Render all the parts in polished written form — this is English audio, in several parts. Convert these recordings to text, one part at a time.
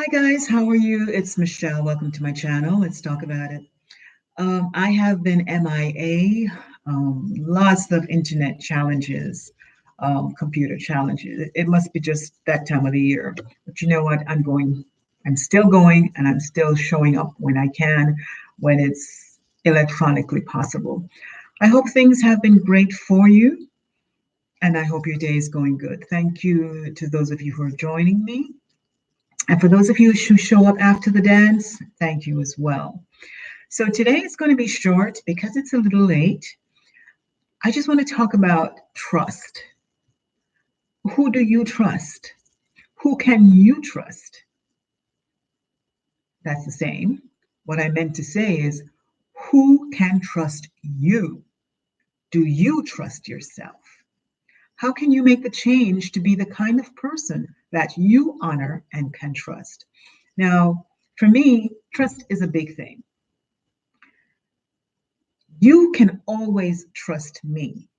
Hi guys, how are you? It's Michelle. Welcome to my channel. Let's talk about it. I have been MIA, lots of internet challenges, computer challenges. It must be just that time of the year. But you know what? I'm still going, and I'm still showing up when I can, when it's electronically possible. I hope things have been great for you, and I hope your day is going good. Thank you to those of you who are joining me. And for those of you who show up after the dance, thank you as well. So today is going to be short because it's a little late. I just want to talk about trust. Who do you trust? Who can you trust? That's the same. What I meant to say is, who can trust you? Do you trust yourself? How can you make the change to be the kind of person that you honor and can trust? Now, for me, trust is a big thing. You can always trust me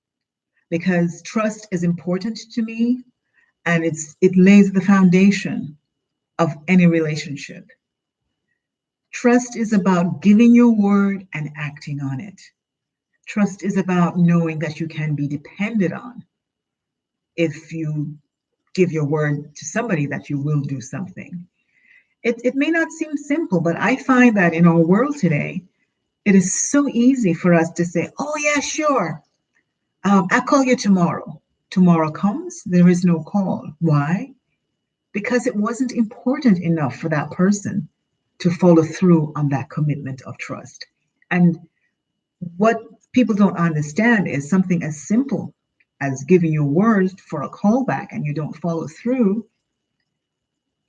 because trust is important to me, and it lays the foundation of any relationship. Trust is about giving your word and acting on it. Trust is about knowing that you can be depended on if you give your word to somebody that you will do something. It may not seem simple, but I find that in our world today, it is so easy for us to say, oh, yeah, sure. I'll call you tomorrow. Tomorrow comes, there is no call. Why? Because it wasn't important enough for that person to follow through on that commitment of trust. And what people don't understand is something as simple as giving your word for a callback and you don't follow through.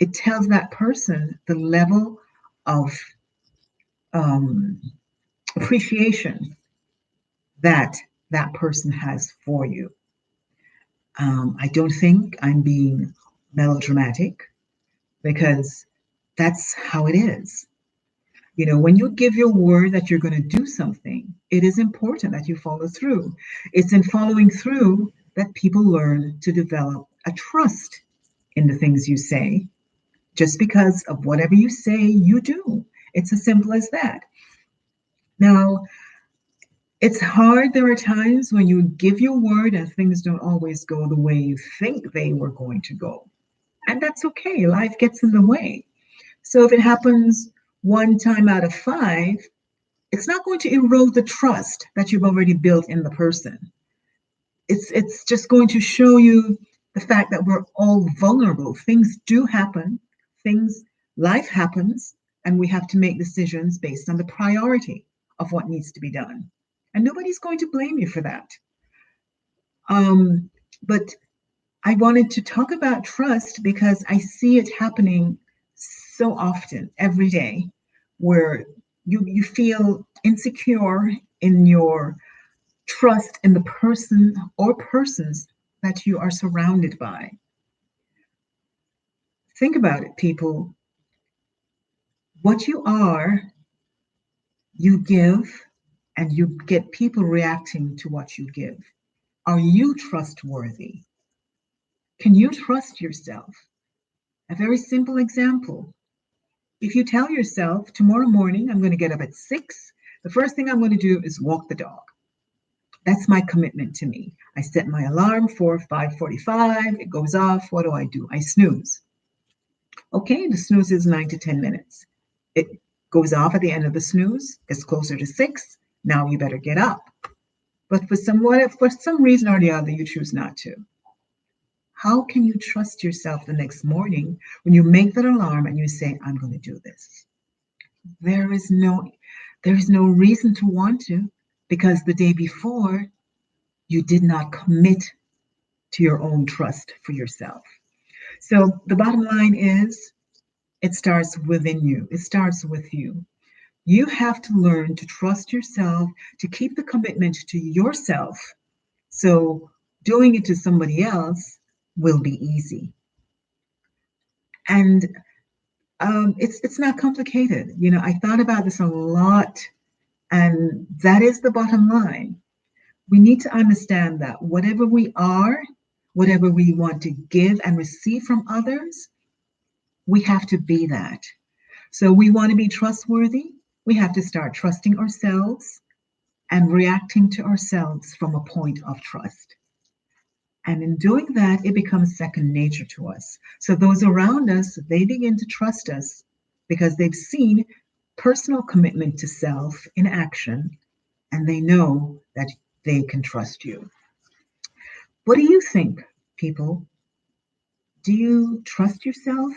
It tells that person the level of um, appreciation that that person has for you. I don't think I'm being melodramatic because that's how it is. You know, when you give your word that you're going to do something, it is important that you follow through. It's in following through that people learn to develop a trust in the things you say, just because of whatever you say, you do. It's as simple as that. Now, it's hard. There are times when you give your word and things don't always go the way you think they were going to go. And that's okay. Life gets in the way. So if it happens one time out of five, it's not going to erode the trust that you've already built in the person. It's just going to show you the fact that we're all vulnerable. Things do happen. Things Life happens, and we have to make decisions based on the priority of what needs to be done. And nobody's going to blame you for that. But I wanted to talk about trust because I see it happening so often every day where you feel insecure in your trust in the person or persons that you are surrounded by. Think about it, people. What you are, you give, and you get people reacting to what you give. Are you trustworthy? Can you trust yourself? A very simple example. If you tell yourself, tomorrow morning, I'm going to get up at 6, the first thing I'm going to do is walk the dog. That's my commitment to me. I set my alarm for 5:45. It goes off. What do? I snooze. Okay, the snooze is 9 to 10 minutes. It goes off at the end of the snooze, gets closer to 6. Now you better get up. But for some reason or the other, you choose not to. How can you trust yourself the next morning when you make that alarm and you say, I'm going to do this? There is no reason to want to, because the day before you did not commit to your own trust for yourself. So the bottom line is, it starts within you. It starts with you. You have to learn to trust yourself, to keep the commitment to yourself. So doing it to somebody else will be easy. And it's not complicated. You know, I thought about this a lot, and that is the bottom line. We need to understand that whatever we are, whatever we want to give and receive from others, We have to be that. So we want to be trustworthy. We have to start trusting ourselves and reacting to ourselves from a point of trust. And in doing that, it becomes second nature to us. So those around us, they begin to trust us because they've seen personal commitment to self in action, and they know that they can trust you. What do you think, people? Do you trust yourself?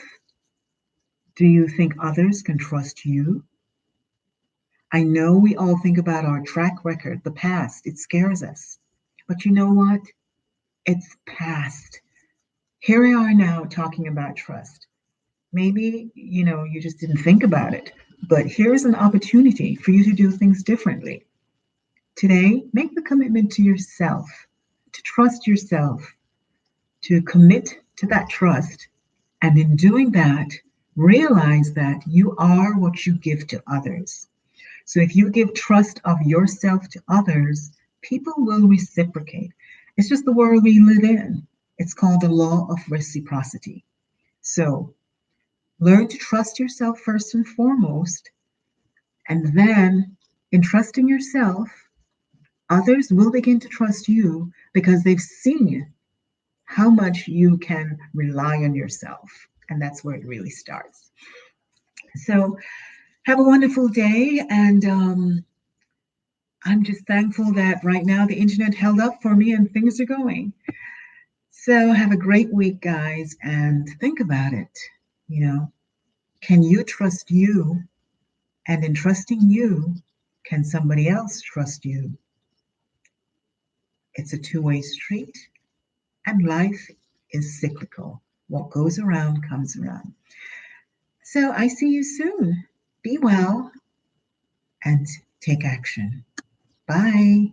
Do you think others can trust you? I know we all think about our track record, the past. It scares us. But you know what? It's past. Here we are now talking about trust. Maybe, you just didn't think about it, but here's an opportunity for you to do things differently. Today, make the commitment to yourself, to trust yourself, to commit to that trust. And in doing that, realize that you are what you give to others. So if you give trust of yourself to others, people will reciprocate. It's just the world we live in. It's called the law of reciprocity. So learn to trust yourself first and foremost. And then, in trusting yourself, others will begin to trust you because they've seen how much you can rely on yourself. And that's where it really starts. So, have a wonderful day. And I'm just thankful that right now the internet held up for me and things are going. So, have a great week, guys. And think about it. Can you trust you? And in trusting you, can somebody else trust you? It's a two-way street, and life is cyclical. What goes around comes around. So I see you soon. Be well and take action. Bye.